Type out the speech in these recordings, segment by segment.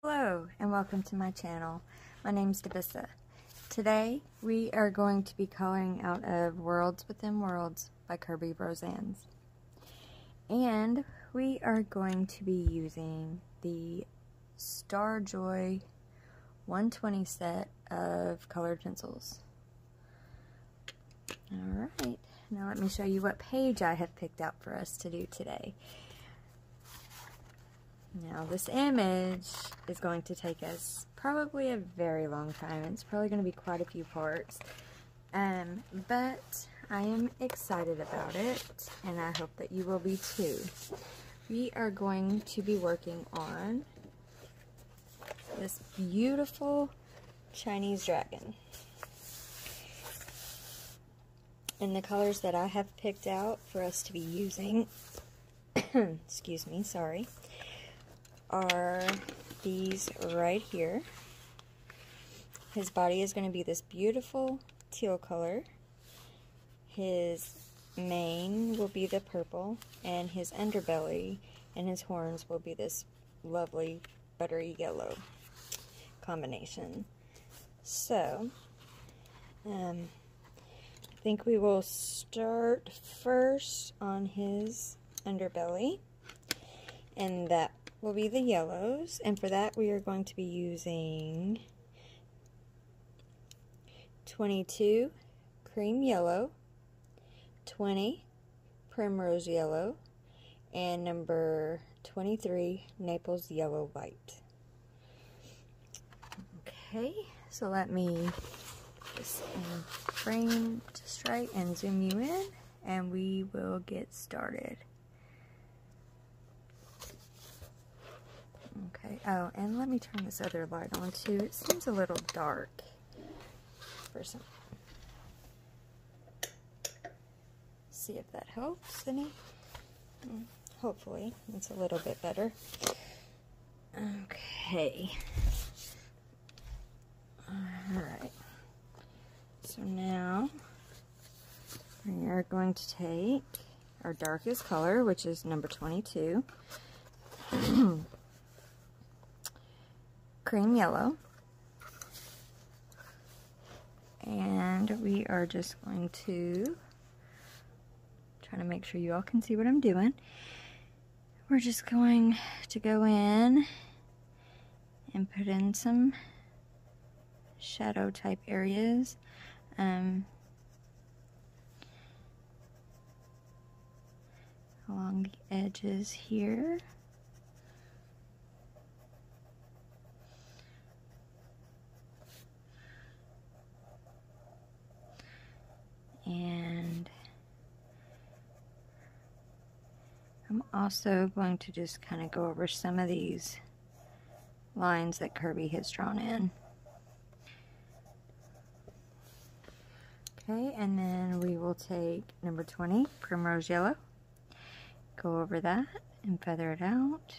Hello and welcome to my channel. My name's Devissa. Today we are going to be coloring out of Worlds Within Worlds by Kerby Rosanes. And we are going to be using the StarJoy 120 set of colored pencils. Alright, now let me show you what page I have picked out for us to do today. Now this image is going to take us probably a very long time. It's probably going to be quite a few parts. But I am excited about it and I hope that you will be too. We are going to be working on this beautiful Chinese dragon. And the colors that I have picked out for us to be using, excuse me, sorry, are these right here. His body is going to be this beautiful teal color. His mane will be the purple, and his underbelly and his horns will be this lovely buttery yellow combination. So, I think we will start first on his underbelly, and that will be the yellows, and for that we are going to be using 22 Cream Yellow, 20 Primrose Yellow, and number 23 Naples Yellow White. Okay, so let me just frame just right and zoom you in, and we will get started. Okay, oh, and let me turn this other light on too. It seems a little dark for some. See if that helps any. Hopefully, it's a little bit better. Okay. Alright. So now, we are going to take our darkest color, which is number 22. Cream Yellow, and we are just going to try to make sure you all can see what I'm doing. We're just going to go in and put in some shadow type areas. Along the edges here. And I'm also going to just kind of go over some of these lines that Kerby has drawn in. Okay, and then we will take number 20, Primrose Yellow, go over that and feather it out.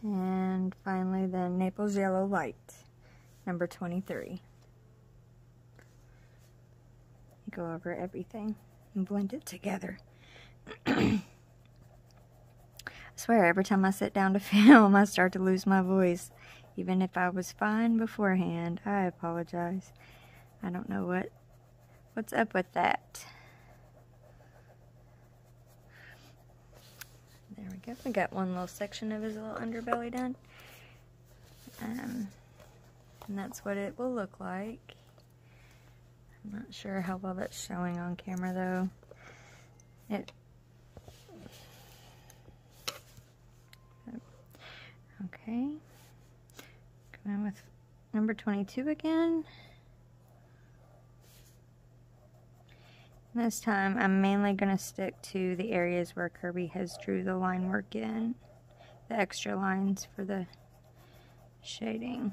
And finally, then Naples Yellow Light, number 23. Go over everything and blend it together. I swear, every time I sit down to film, I start to lose my voice. Even if I was fine beforehand, I apologize. I don't know what's up with that. There we go. We got one little section of his little underbelly done. And that's what it will look like. I'm not sure how well that's showing on camera though. Okay. Go in with number 22 again. This time I'm mainly going to stick to the areas where Kerby has drew the line work in, the extra lines for the shading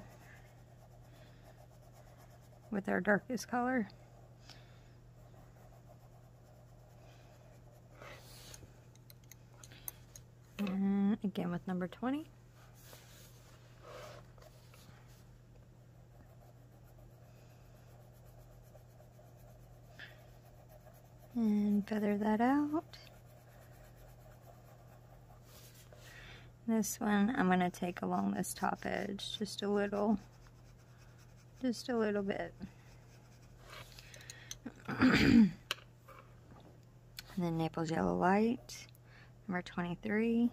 with our darkest color. And again with number 20. and feather that out. This one I'm going to take along this top edge just a little bit. And then Naples Yellow Light, number 23.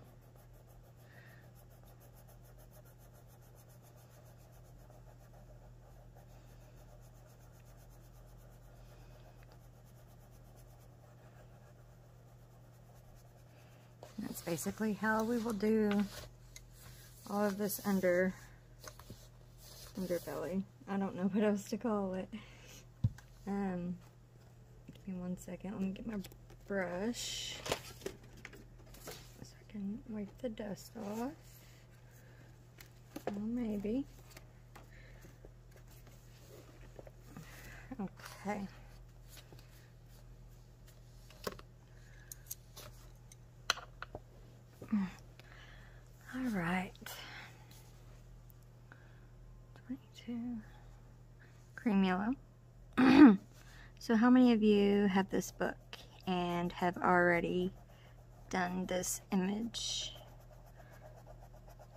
That's basically how we will do all of this underbelly. I don't know what else to call it. Give me 1 second. Let me get my brush so I can wipe the dust off. Oh, maybe. Okay. All right. 22. Cream yellow. So how many of you have this book and have already done this image?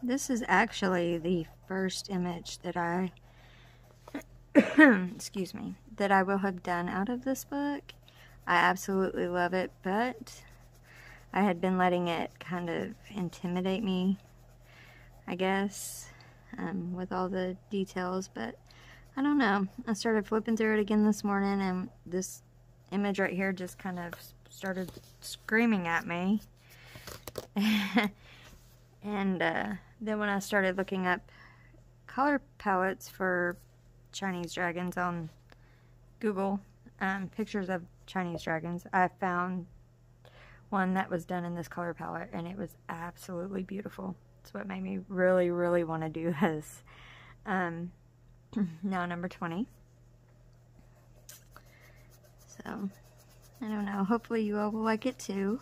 This is actually the first image that I excuse me, that I will have done out of this book. I absolutely love it, but I had been letting it kind of intimidate me, I guess, with all the details, but I don't know. I started flipping through it again this morning, and this image right here just kind of started screaming at me. And then when I started looking up color palettes for Chinese dragons on Google, pictures of Chinese dragons, I found one that was done in this color palette, and it was absolutely beautiful. It's what made me really, really want to do this. Now number 20. So, I don't know. Hopefully you all will like it too.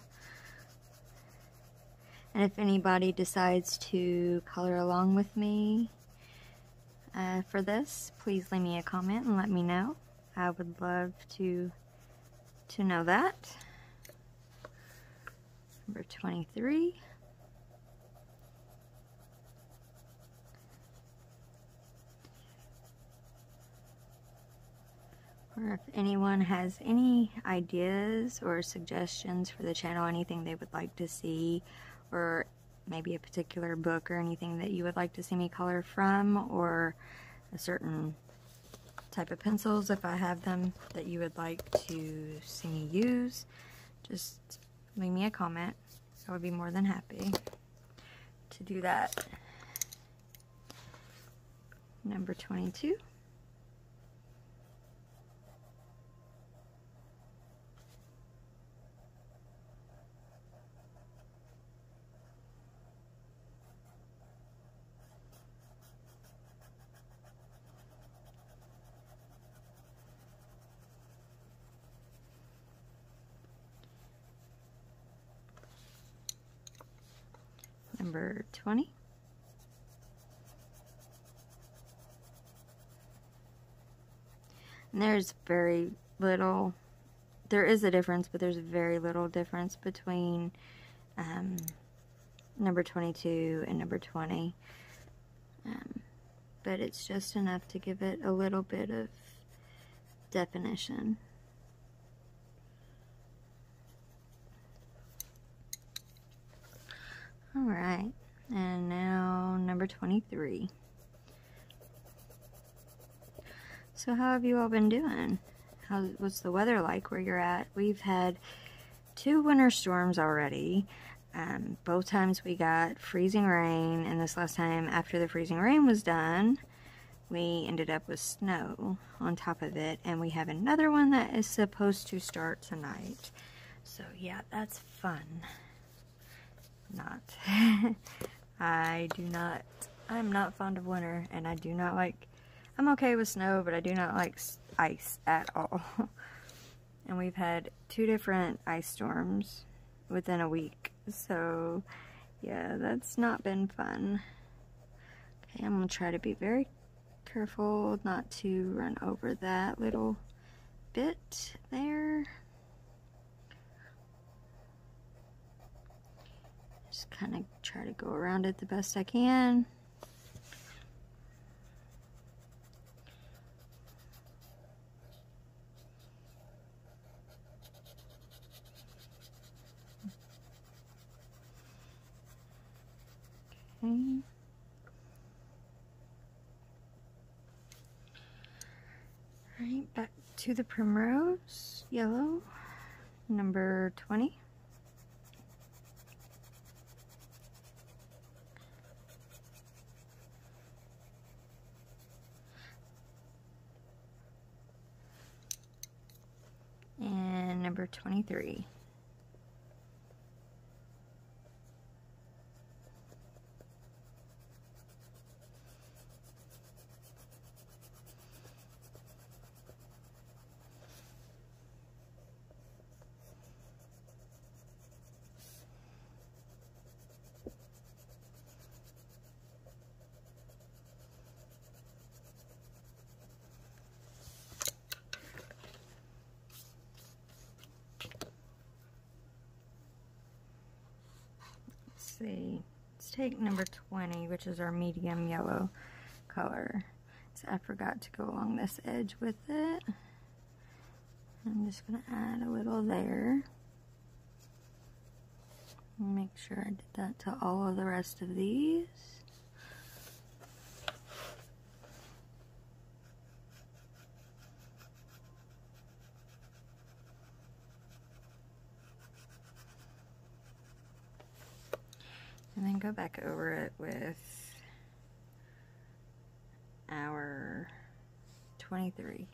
And if anybody decides to color along with me for this, please leave me a comment and let me know. I would love to know that. Number 23. Or if anyone has any ideas or suggestions for the channel, anything they would like to see, or maybe a particular book or anything that you would like to see me color from, or a certain type of pencils, if I have them, that you would like to see me use, just leave me a comment. I would be more than happy to do that. Number 22. Number 20. And there's very little, there is a difference, but there's very little difference between number 22 and number 20. But it's just enough to give it a little bit of definition. Alright, and now number 23. So how have you all been doing? What's the weather like where you're at? We've had 2 winter storms already. Both times we got freezing rain, and this last time after the freezing rain was done, we ended up with snow on top of it, and we have another one that is supposed to start tonight. So yeah, that's fun. I'm not fond of winter, and I do not like, I'm okay with snow, but I do not like ice at all. And we've had 2 different ice storms within a week, so yeah, that's not been fun. Okay, I'm gonna try to be very careful not to run over that little bit there. just kind of try to go around it the best I can. Okay. Alright, back to the Primrose Yellow, number 20. And number 23. See, let's take number 20, which is our medium yellow color. So I forgot to go along this edge with it. I'm just going to add a little there. Make sure I did that to all of the rest of these. And then go back over it with our 23.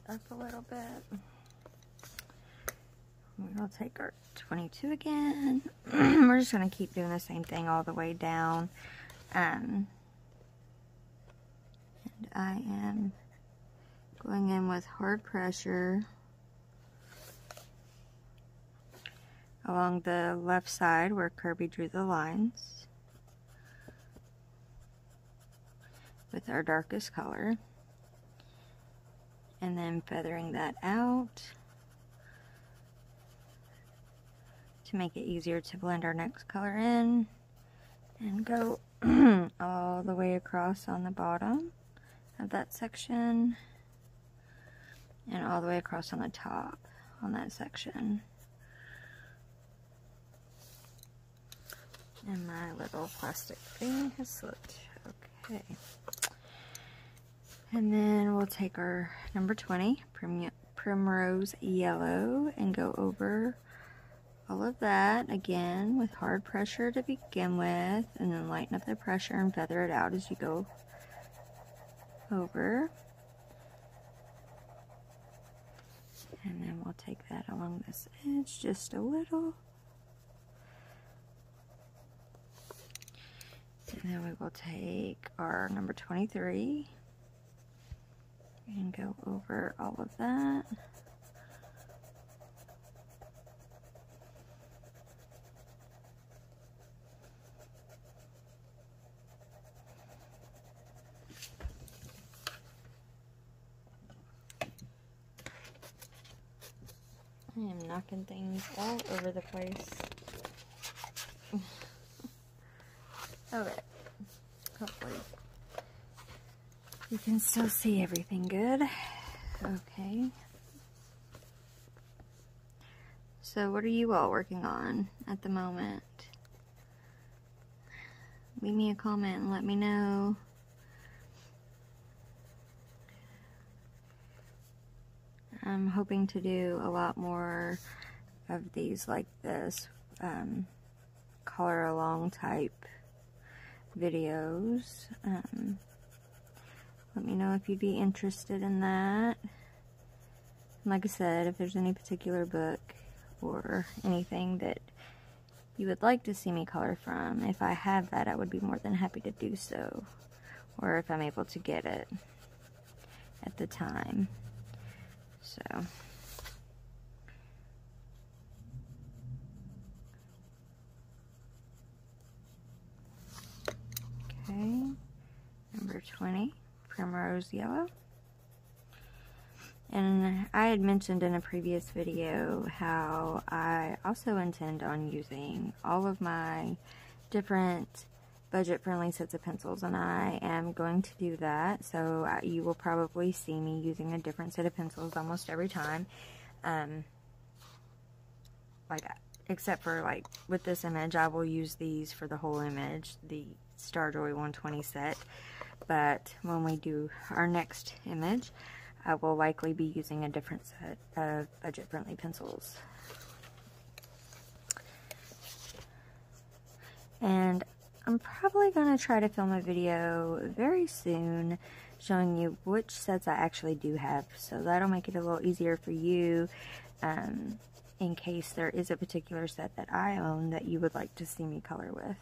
Up a little bit. We'll take our 22 again. We're just going to keep doing the same thing all the way down. And I am going in with hard pressure along the left side where Kerby drew the lines with our darkest color. And then feathering that out to make it easier to blend our next color in, and go all the way across on the bottom of that section and all the way across on the top on that section. And my little plastic thing has slipped. Okay. And then we'll take our number 20, Primrose Yellow, and go over all of that again with hard pressure to begin with, and then lighten up the pressure and feather it out as you go over. And then we'll take that along this edge just a little. And then we will take our number 23. And go over all of that. I am knocking things all over the place. Okay. Hopefully you can still see everything good. Okay. So what are you all working on at the moment? Leave me a comment and let me know. I'm hoping to do a lot more of these like this, color along type videos. Let me know if you'd be interested in that. Like I said, if there's any particular book or anything that you would like to see me color from. If I have that, I would be more than happy to do so, or if I'm able to get it at the time. So okay, number 20, Primrose Yellow. And I had mentioned in a previous video how I also intend on using all of my different budget-friendly sets of pencils, and I am going to do that. So you will probably see me using a different set of pencils almost every time. Like, except for like with this image, I will use these for the whole image, the StarJoy 120 set. But when we do our next image, I will likely be using a different set of budget-friendly pencils. And I'm probably going to try to film a video very soon showing you which sets I actually do have. So that'll make it a little easier for you in case there is a particular set that I own that you would like to see me color with.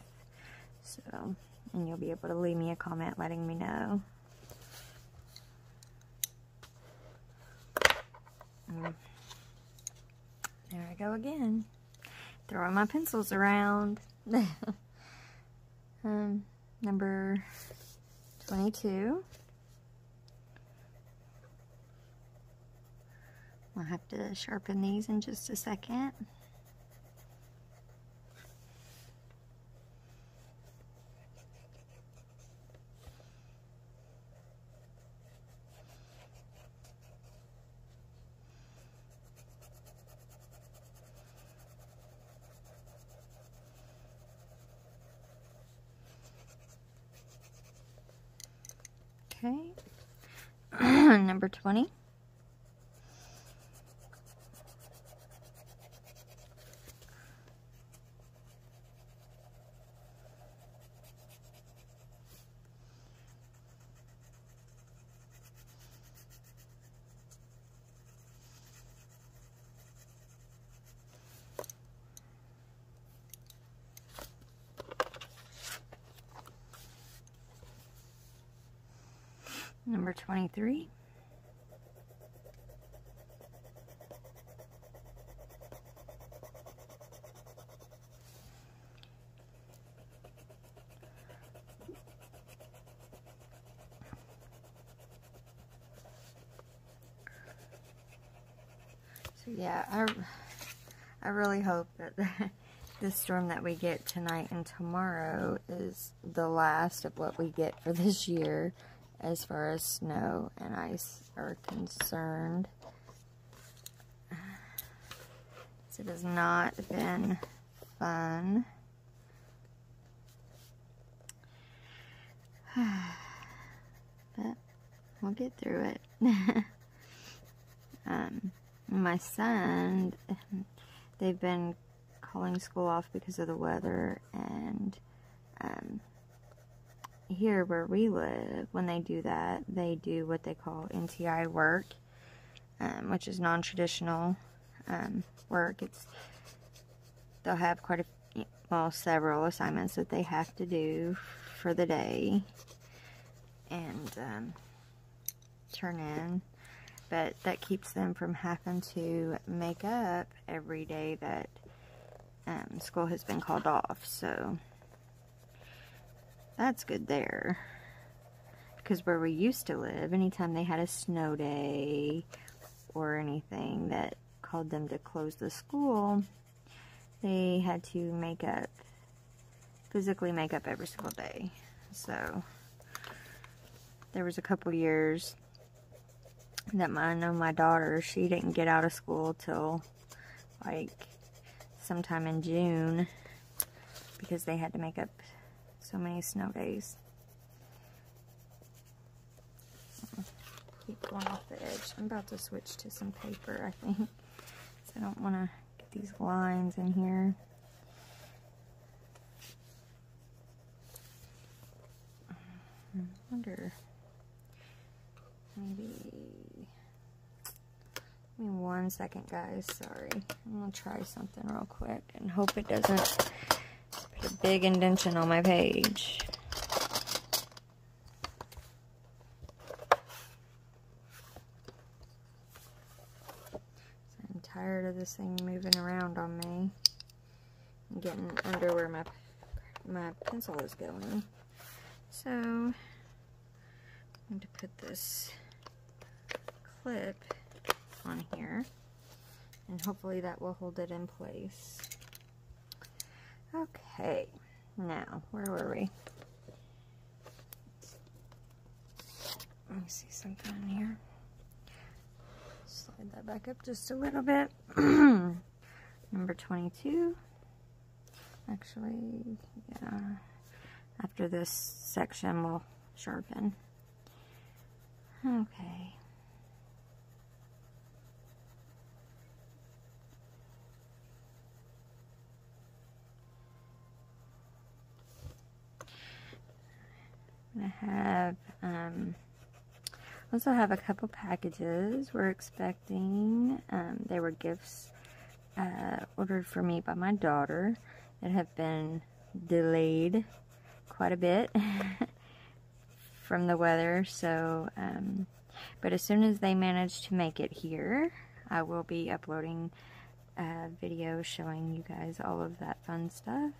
So, and you'll be able to leave me a comment letting me know. There I go again, throwing my pencils around. Number 22. I'll have to sharpen these in just a second. Okay, number 20. Number 23. So yeah, I really hope that this storm that we get tonight and tomorrow is the last of what we get for this year as far as snow and ice are concerned. So it has not been fun. But we'll get through it. My son, they've been calling school off because of the weather, and here where we live, when they do that, they do what they call NTI work, which is non-traditional work. They'll have several assignments that they have to do for the day and turn in, but that keeps them from having to make up every day that school has been called off. So that's good there, because where we used to live, anytime they had a snow day or anything that called them to close the school, they had to physically make up every single day. So there was a couple years that I know my daughter, she didn't get out of school till like sometime in June because they had to make up so many snow days. Keep going off the edge. I'm about to switch to some paper, I think, so I don't want to get these lines in here. I wonder, maybe, give me 1 second, guys. Sorry. I'm going to try something real quick and hope it doesn't put a big indentation on my page. I'm tired of this thing moving around on me and getting under where my pencil is going. So, I'm going to put this clip on here, and hopefully that will hold it in place. Okay, now, where were we? Let me see something in here. Slide that back up just a little bit. Number 22. Actually, yeah. After this section, we'll sharpen. Okay. I have, also have a couple packages we're expecting. They were gifts ordered for me by my daughter that have been delayed quite a bit from the weather. So, but as soon as they manage to make it here, I will be uploading a video showing you guys all of that fun stuff.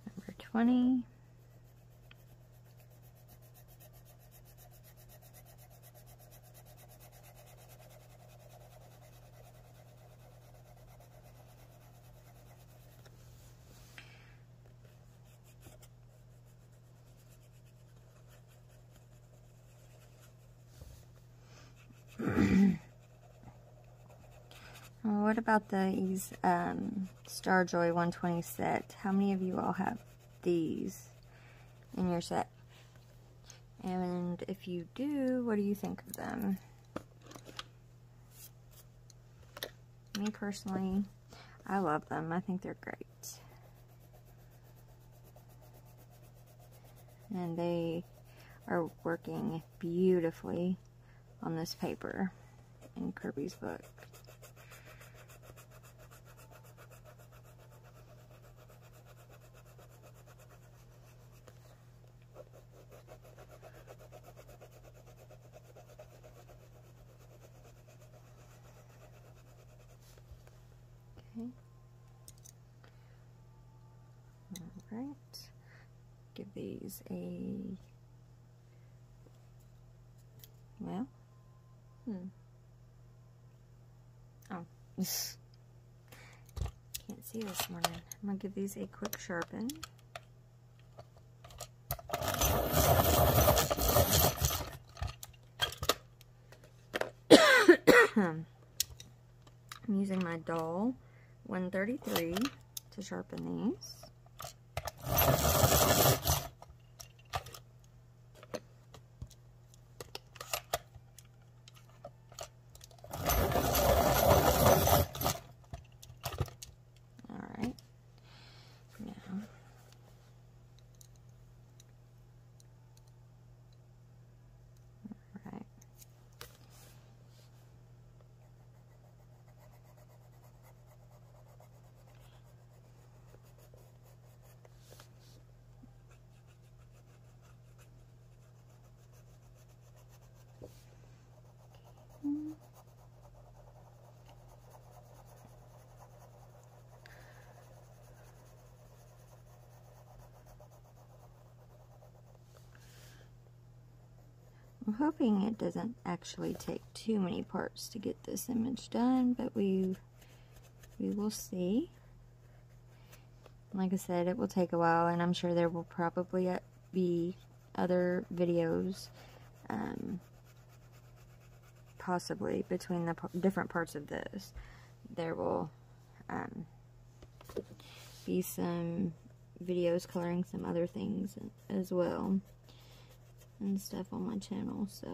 Number 20. What about these StarJoy 120 set? How many of you all have these in your set? And if you do, what do you think of them? Me personally, I love them. I think they're great. And they are working beautifully on this paper in Kerby's book. Okay. All right. Give these a, well, oh, can't see this morning. I'm gonna give these a quick sharpen. I'm using my dull 133 to sharpen these. I'm hoping it doesn't actually take too many parts to get this image done, but we will see. Like I said, it will take a while, and I'm sure there will probably be other videos, possibly between the different parts of this. There will be some videos coloring some other things as well and stuff on my channel, so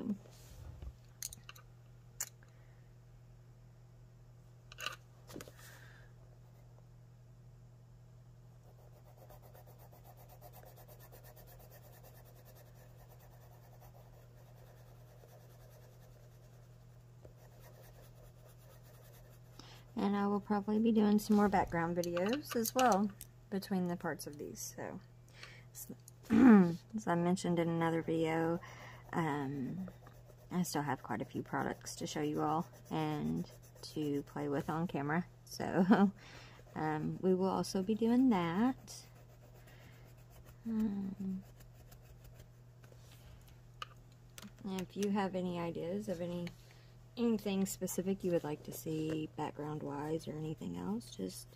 And I will probably be doing some more background videos as well between the parts of these. So, as I mentioned in another video, I still have quite a few products to show you all and to play with on camera. So, we will also be doing that. If you have any ideas of anything specific you would like to see background wise or anything else, just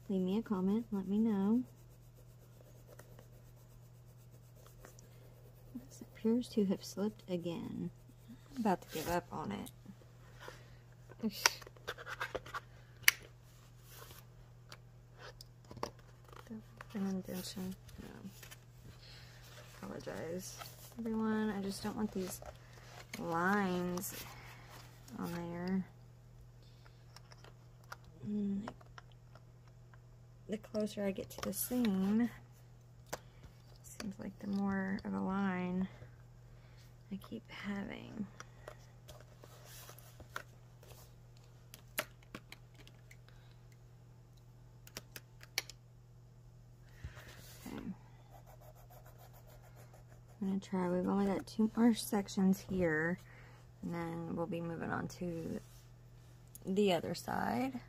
leave me a comment, let me know. This appears to have slipped again. I'm about to give up on it. An indentation. No. Apologize, everyone. I just don't want these lines on there. The closer I get to the seam, seems like the more of a line I keep having. I'm going to try, we've only got 2 more sections here, and then we'll be moving on to the other side.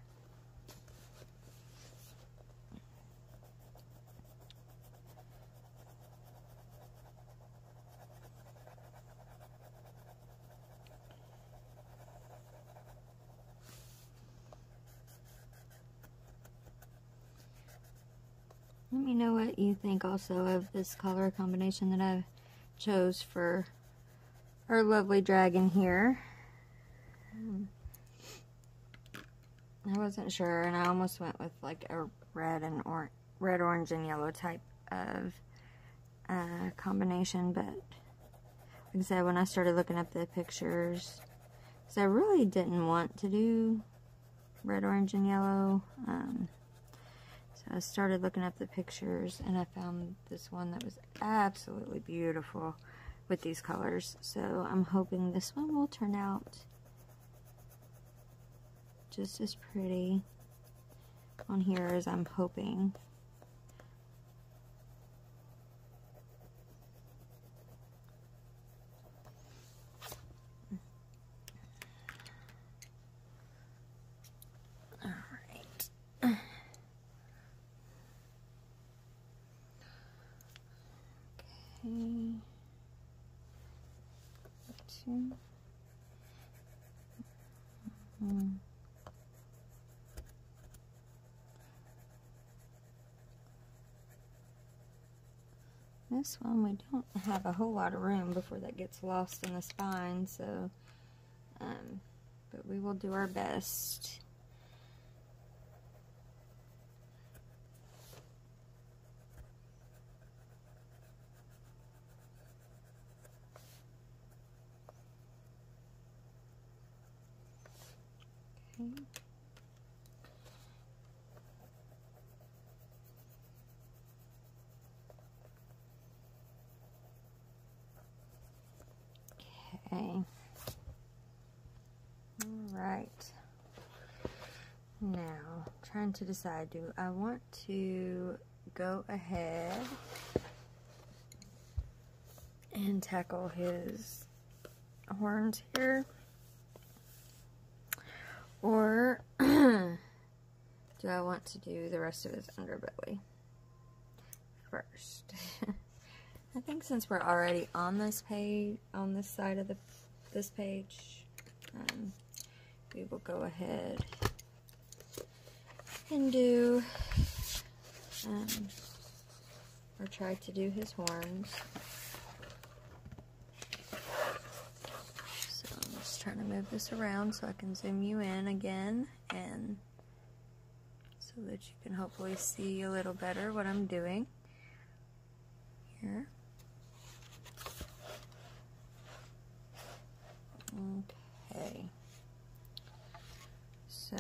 Let me know what you think also of this color combination that I've chose for our lovely dragon here. I wasn't sure, and I almost went with like a red, orange, and yellow type of combination, but like I said, when I started looking up the pictures, because I really didn't want to do red, orange, and yellow, so I started looking up the pictures, and I found this one that was absolutely beautiful with these colors. So I'm hoping this one will turn out just as pretty on here as I'm hoping. This one we don't have a whole lot of room before that gets lost in the spine, so but we will do our best. Okay. Okay. Alright. Now, trying to decide, do I want to go ahead and tackle his horns here? Or do I want to do the rest of his underbelly first? I think since we're already on this page, on this side of this page, we will go ahead and do, or try to do his horns. So I'm just trying to move this around so I can zoom you in again, and so that you can hopefully see a little better what I'm doing here. Okay, so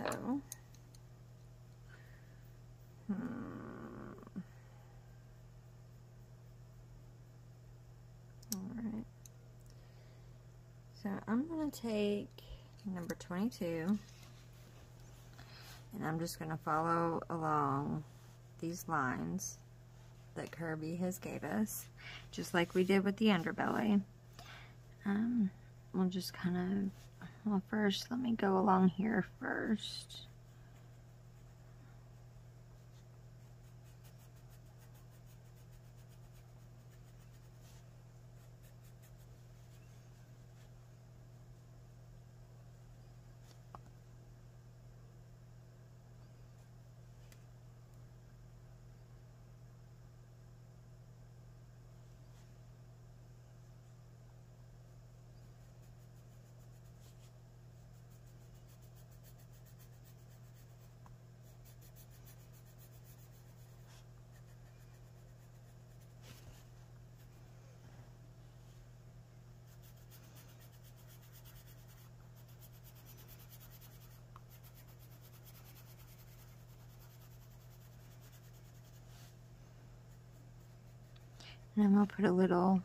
alright, so I'm going to take number 22 And I'm just going to follow along these lines that Kerby has gave us, just like we did with the underbelly. We'll just kind of, well, first, let me go along here first. And I'm going to put a little,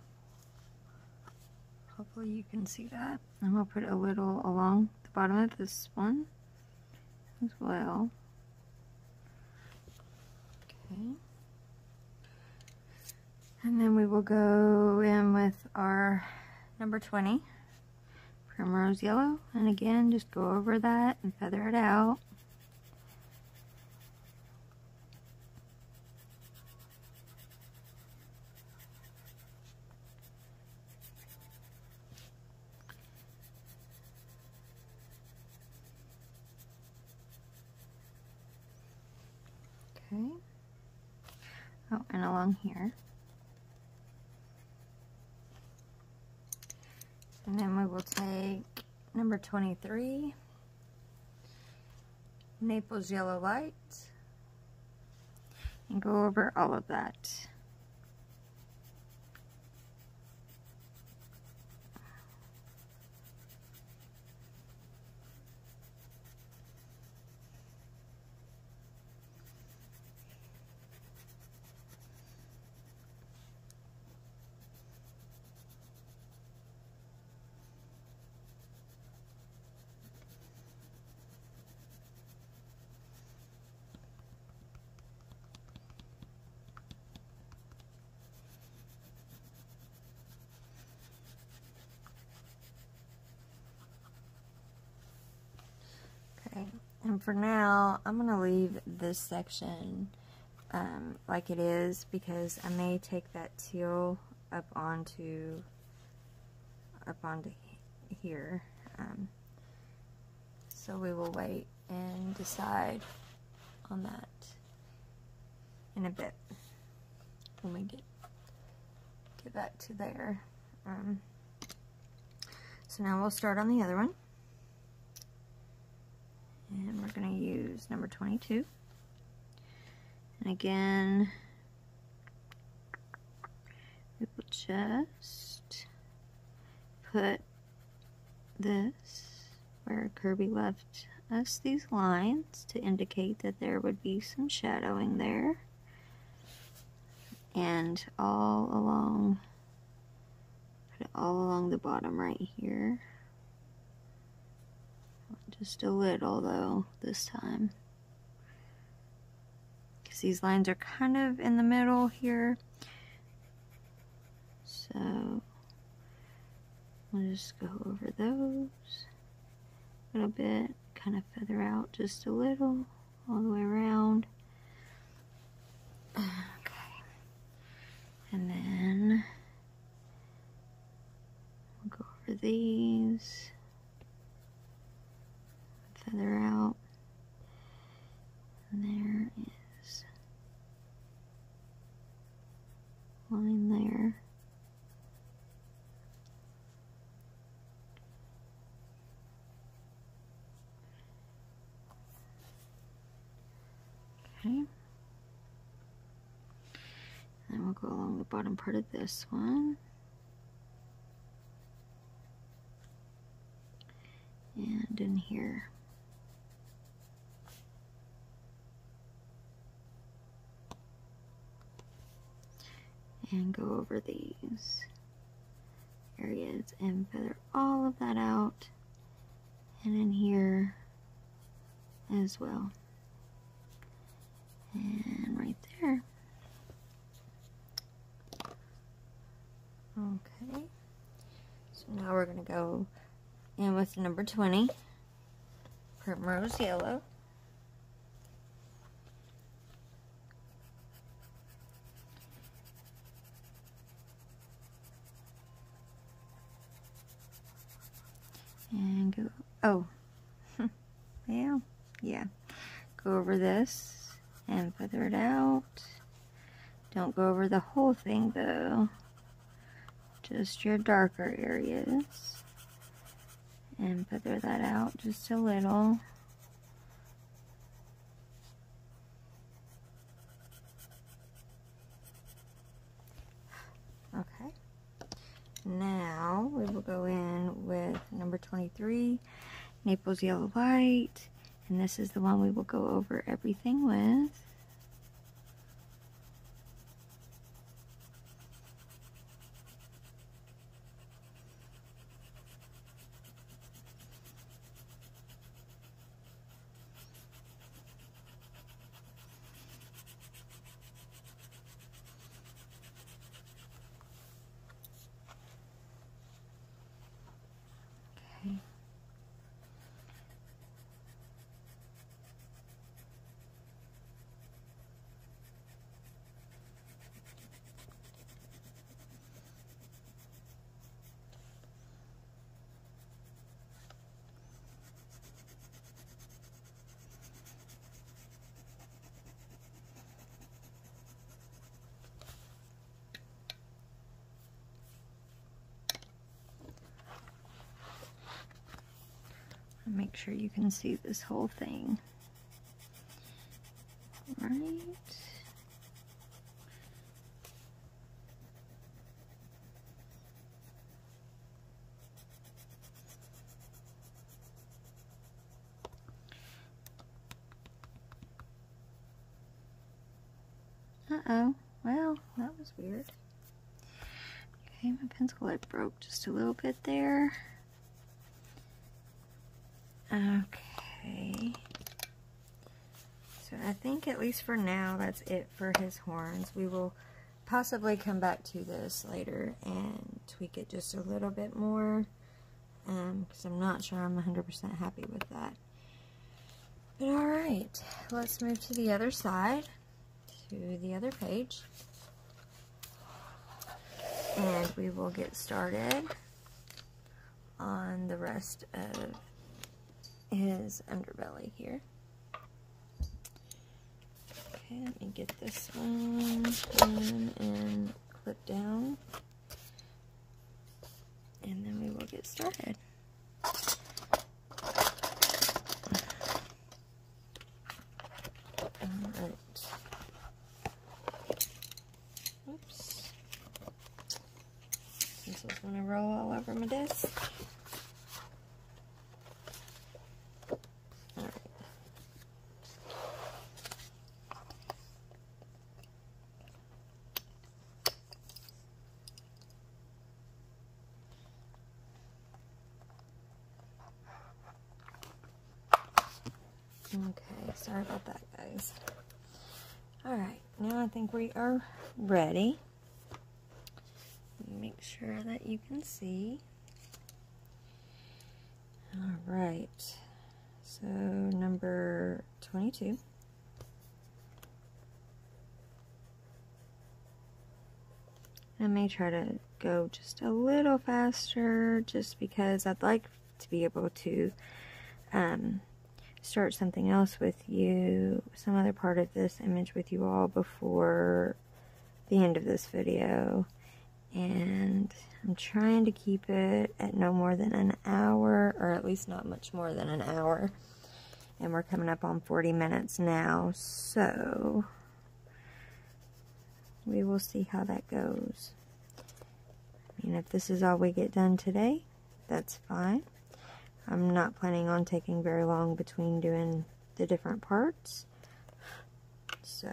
hopefully you can see that. I'm going to put a little along the bottom of this one as well. Okay. And then we will go in with our number 20, Primrose Yellow. And again, just go over that and feather it out. Okay. Oh, and along here. And then we will take number 23, Naples Yellow Light, and go over all of that. Okay, and for now, I'm going to leave this section like it is, because I may take that teal up onto here. So we will wait and decide on that in a bit when we get back to there. So now we'll start on the other one. And we're going to use number 22. And again, we will just put this where Kerby left us these lines to indicate that there would be some shadowing there. And all along, put it all along the bottom right here. Just a little though this time, because these lines are kind of in the middle here, so we'll just go over those a little bit, kind of feather out just a little all the way around. Okay, and then we'll go over these, feather out, and there is line there. Okay, then we'll go along the bottom part of this one. And in here. And go over these areas and feather all of that out, and in here as well. And right there. Okay. So now we're going to go in with number 20, Primrose Yellow. And go, oh, well, yeah, go over this and feather it out. Don't go over the whole thing though, just your darker areas, and feather that out just a little. Okay. Now we will go in with number 23, Naples Yellow White, and this is the one we will go over everything with. Okay. Make sure you can see this whole thing. Right. Uh-oh. Well, that was weird. Okay, my pencil head broke just a little bit there. Okay, so I think at least for now that's it for his horns. We will possibly come back to this later and tweak it just a little bit more, because I'm not sure I'm 100% happy with that. But alright, let's move to the other side, to the other page, and we will get started on the rest of his underbelly here. Okay, let me get this one in and clip down, and then we will get started. Alright. Oops. This is going to roll all over my desk. Okay, sorry about that, guys. Alright, now I think we are ready. Make sure that you can see. Alright, so number 22. I may try to go just a little faster, just because I'd like to be able to start something else with you, some other part of this image with you all before the end of this video. And I'm trying to keep it at no more than an hour, or at least not much more than an hour. And we're coming up on 40 minutes now, so we will see how that goes. I mean, if this is all we get done today, that's fine. I'm not planning on taking very long between doing the different parts. So,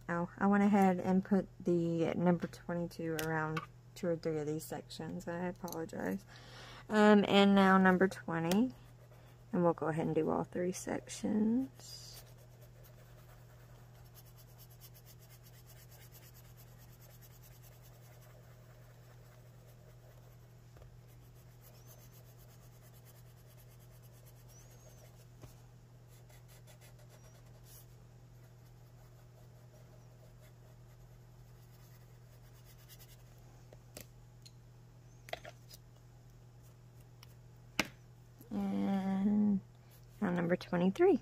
oh, I went ahead and put the number 22 around 2 or 3 of these sections. I apologize. And now number 20. And we'll go ahead and do all 3 sections. And now number 23. Okay.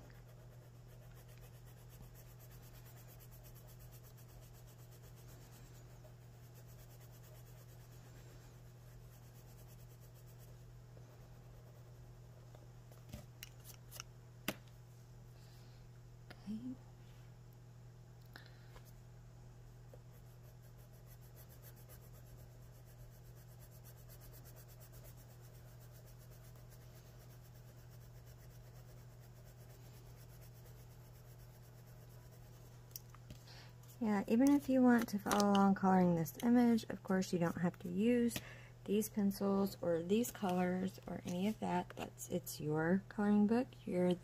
Yeah, even if you want to follow along coloring this image, of course you don't have to use these pencils or these colors or any of that. It's your coloring book. You're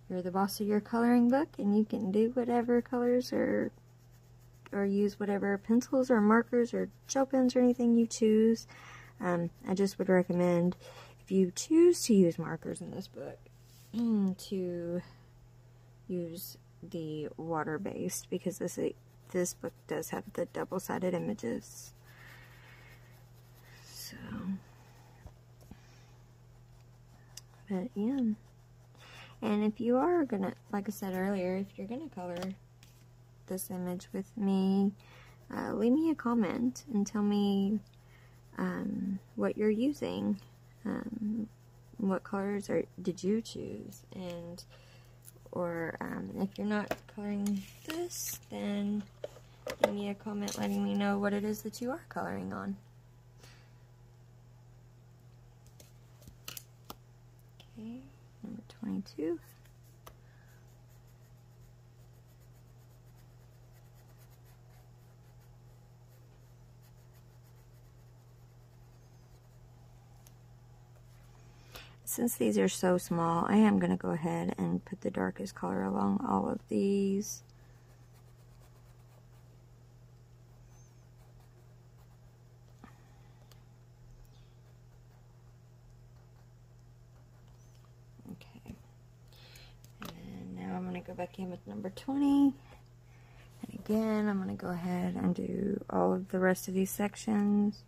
the boss of your coloring book, and you can do whatever colors or use whatever pencils or markers or gel pens or anything you choose. I just would recommend, if you choose to use markers in this book, to use the water-based, because this book does have the double-sided images. So, but yeah. And if you are gonna, like I said earlier, if you're gonna color this image with me, leave me a comment and tell me what you're using. What colors did you choose? And or if you're not coloring this, then leave me a comment letting me know what it is that you are coloring on. Okay, number 22. Since these are so small, I am going to go ahead and put the darkest color along all of these. Okay. And now I'm going to go back in with number 20. And again, I'm going to go ahead and do all of the rest of these sections.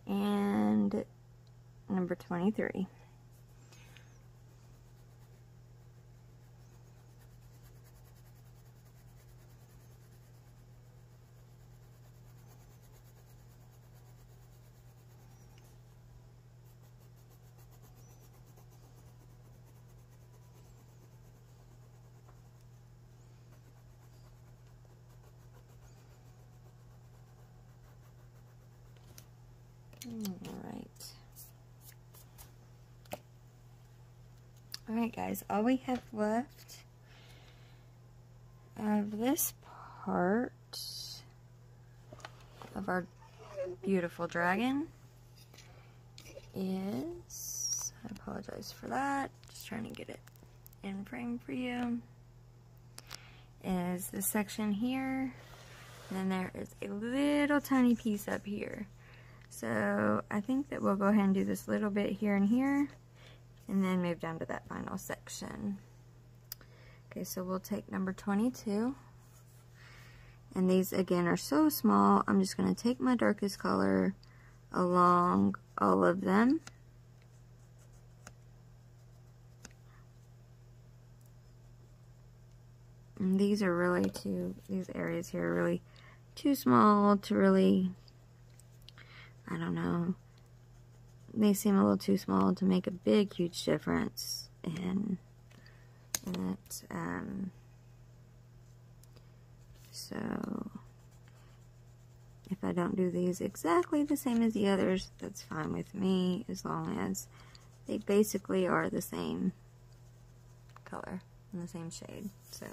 And number 23. Alright guys, all we have left of this part of our beautiful dragon is, I apologize for that, just trying to get it in frame for you, is this section here, and then there is a little tiny piece up here. So I think that we'll go ahead and do this little bit here and here, and then move down to that final section. Okay, so we'll take number 22, and these again are so small, I'm just going to take my darkest color along all of them. And these are really these areas here are really too small to really, I don't know, they seem a little too small to make a big, huge difference in it. If I don't do these exactly the same as the others, that's fine with me, as long as they basically are the same color and the same shade. So,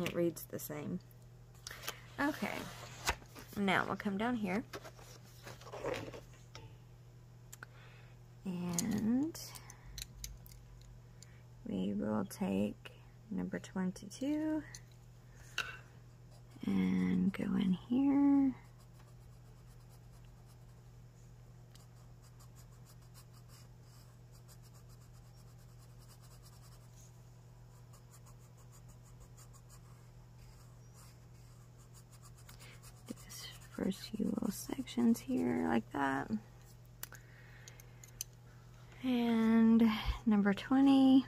it reads the same. Okay, now we'll come down here. And we will take number 22 and go in here. Do this first few little sections here like that. And number 20.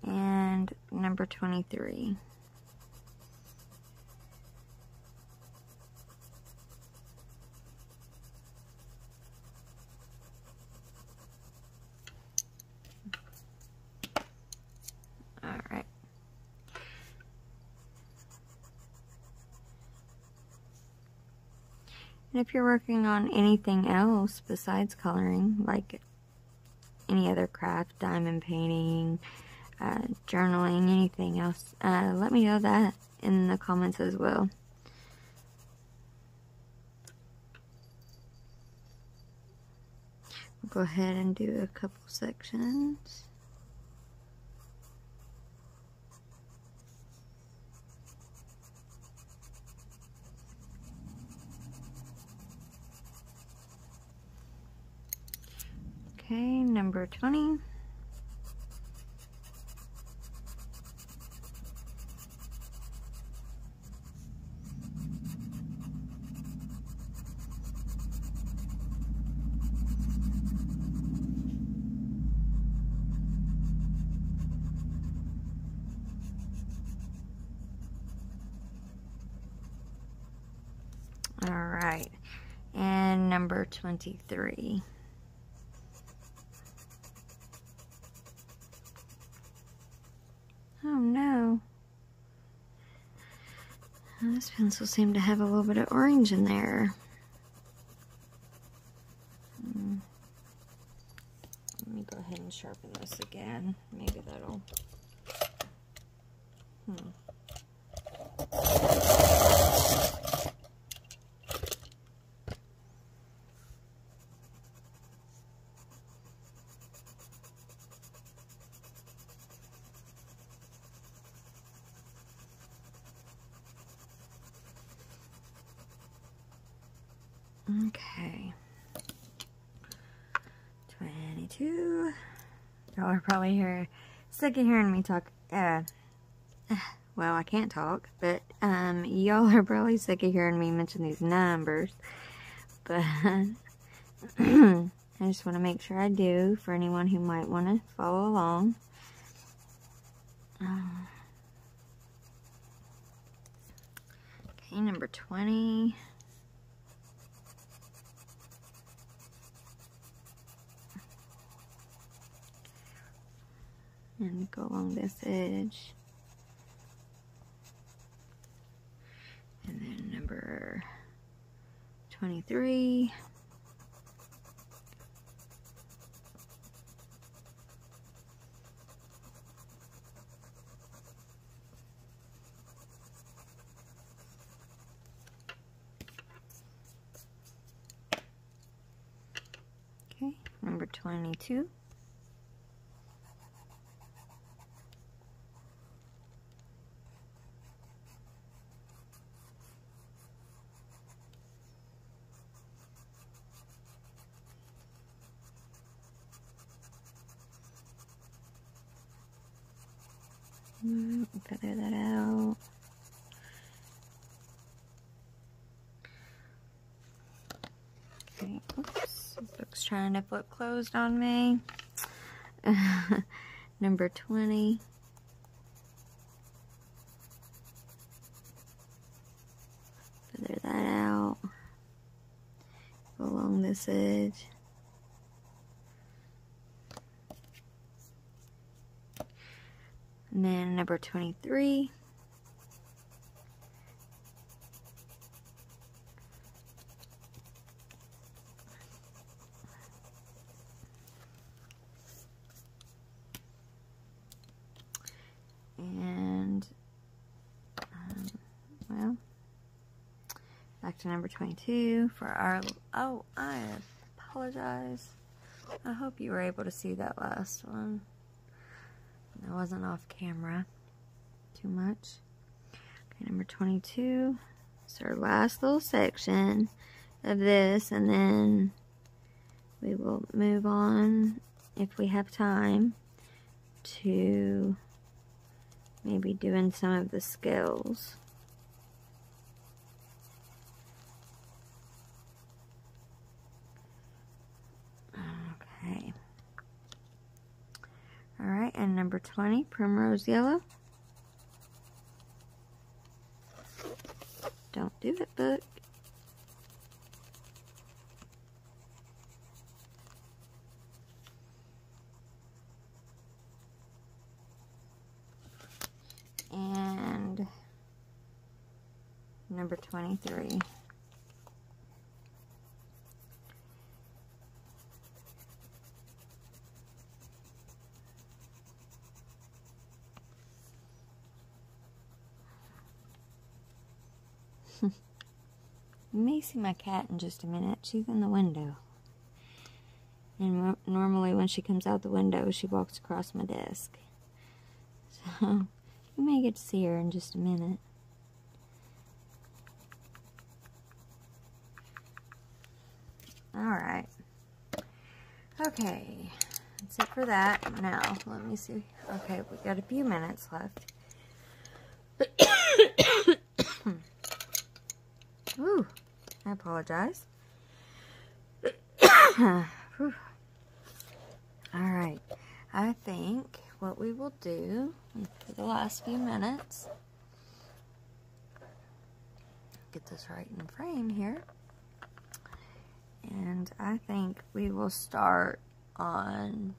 And number 23. Alright. And if you're working on anything else besides coloring, like any other craft, diamond painting, journaling, anything else, let me know that in the comments as well. We'll go ahead and do a couple sections. Okay, number 20. All right, and number 23. Oh no. This pencil seemed to have a little bit of orange in there. Let me go ahead and sharpen this again. Maybe that'll... Okay, 22. Y'all are probably sick of hearing me talk. Well, I can't talk, but y'all are probably sick of hearing me mention these numbers. But I just want to make sure I do for anyone who might want to follow along. Okay, number 20. And go along this edge. And then number 23. Okay, number 22. Feather that out. Okay, oops, the book's trying to flip closed on me. Number 20. this edge. And then number 23. And, well, back to number 22 for our, oh, I apologize. I hope you were able to see that last one. I wasn't off camera too much. Okay, number 22. It's our last little section of this, and then we will move on, if we have time, to maybe doing some of the scales. Okay. Alright, and number 20, Primrose Yellow. Don't do it, book. And number 23. You may see my cat in just a minute. She's in the window. And normally when she comes out the window, she walks across my desk. So, you may get to see her in just a minute. Alright. Okay. That's it for that. Now, let me see. Okay, we got a few minutes left. Ooh, I apologize. Alright, I think what we will do for the last few minutes, get this right in the frame here, and I think we will start on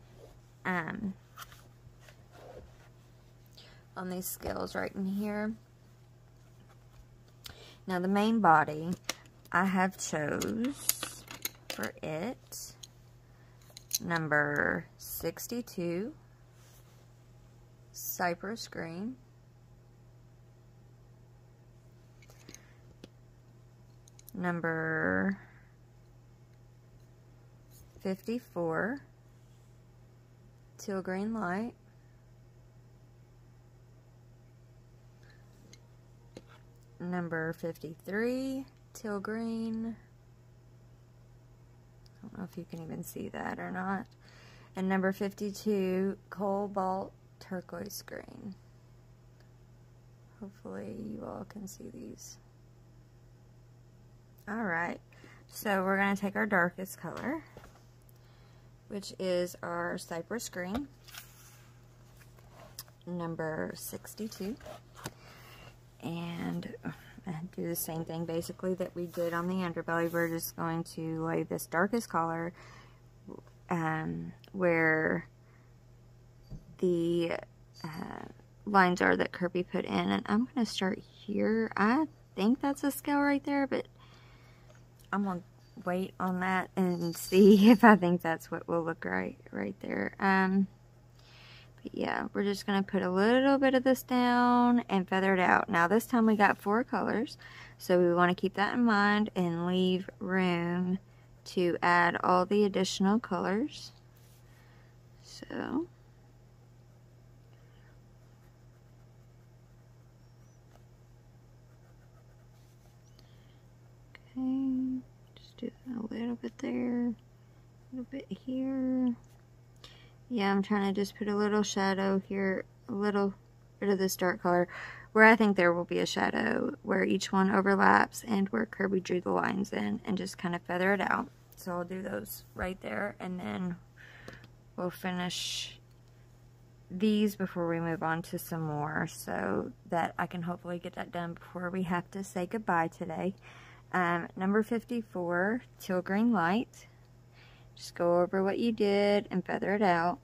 these scales right in here. Now the main body, I have chose for it number 62, Cypress Green, number 54, Teal Green Light, number 53, Teal Green. I don't know if you can even see that or not. And number 52, Cobalt Turquoise Green. Hopefully you all can see these. Alright, so we're going to take our darkest color, which is our Cypress Green, number 62. And do the same thing basically that we did on the underbelly. We're just going to lay this darkest color where the lines are that Kerby put in, and I'm going to start here. I think that's a scale right there, but I'm going to wait on that and see if I think that's what will look right there. But yeah, we're just going to put a little bit of this down and feather it out. Now this time we got 4 colors, so we want to keep that in mind and leave room to add all the additional colors. So, okay, just do a little bit there, a little bit here. Yeah, I'm trying to just put a little shadow here, a little bit of this dark color, where I think there will be a shadow, where each one overlaps and where Kerby drew the lines in, and just kind of feather it out. So I'll do those right there, and then we'll finish these before we move on to some more, so that I can hopefully get that done before we have to say goodbye today. Number 54, Teal Green Light. Just go over what you did and feather it out.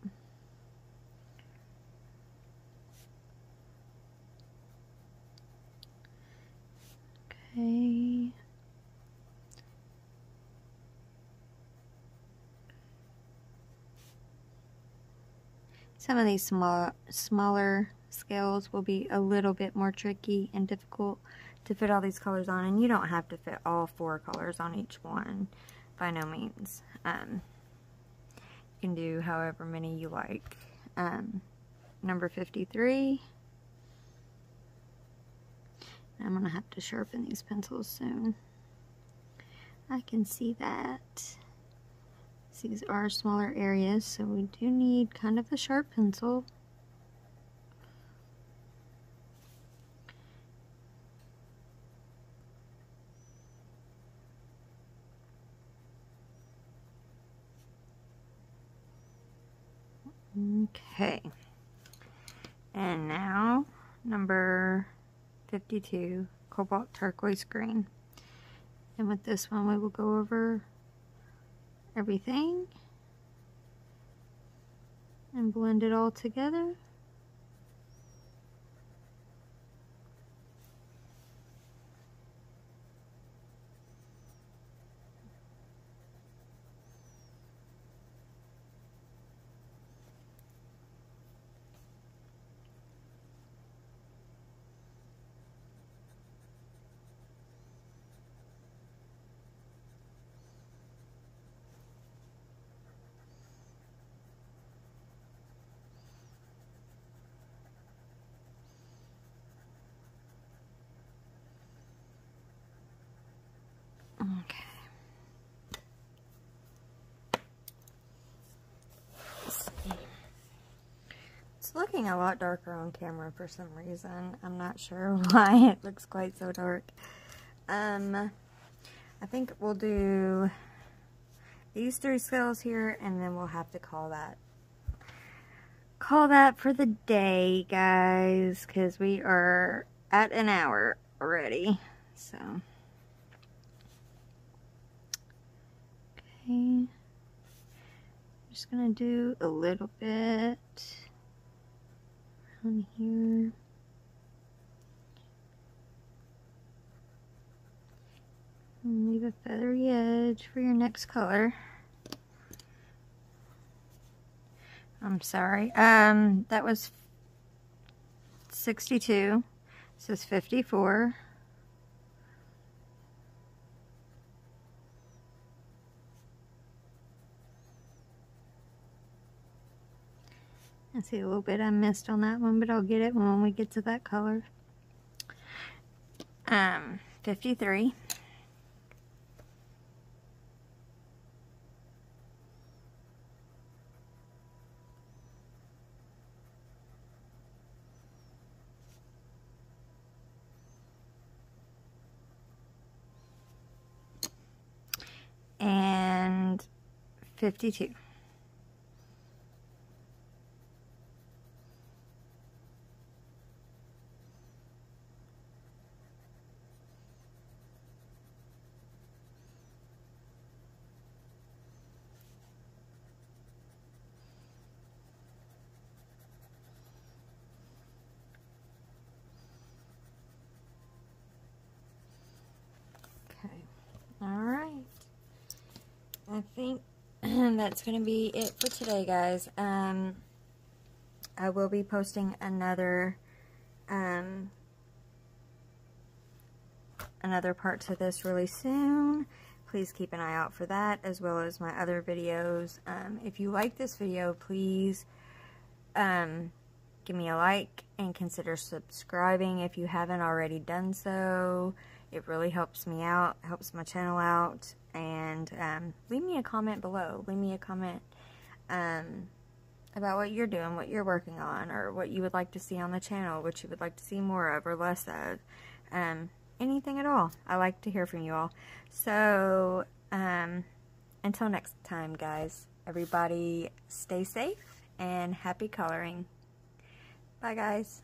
Okay. Some of these smaller scales will be a little bit more tricky and difficult to fit all these colors on, and you don't have to fit all 4 colors on each one, by no means. You can do however many you like. Number 53. I'm going to have to sharpen these pencils soon. I can see that. These are smaller areas, so we do need kind of a sharp pencil. Okay. And now, number 52, Cobalt Turquoise Green. And with this one, we will go over everything and blend it all together. Okay. Let's see. It's looking a lot darker on camera for some reason. I'm not sure why it looks quite so dark. I think we'll do these 3 scales here, and then we'll have to call that for the day, guys, because we are at an hour already. So okay, I'm just gonna do a little bit around here. And leave a feathery edge for your next color. I'm sorry. That was 62. This is 54. I see a little bit I missed on that one, but I'll get it when we get to that color. 53. And 52. Alright, I think that's going to be it for today, guys. I will be posting another part to this really soon. Please keep an eye out for that, as well as my other videos. If you like this video, please give me a like and consider subscribing if you haven't already done so. It really helps me out, helps my channel out, and leave me a comment below. Leave me a comment about what you're doing, what you're working on, or what you would like to see on the channel, what you would like to see more of or less of. Anything at all. I like to hear from you all. So, until next time, guys, everybody stay safe and happy coloring. Bye, guys.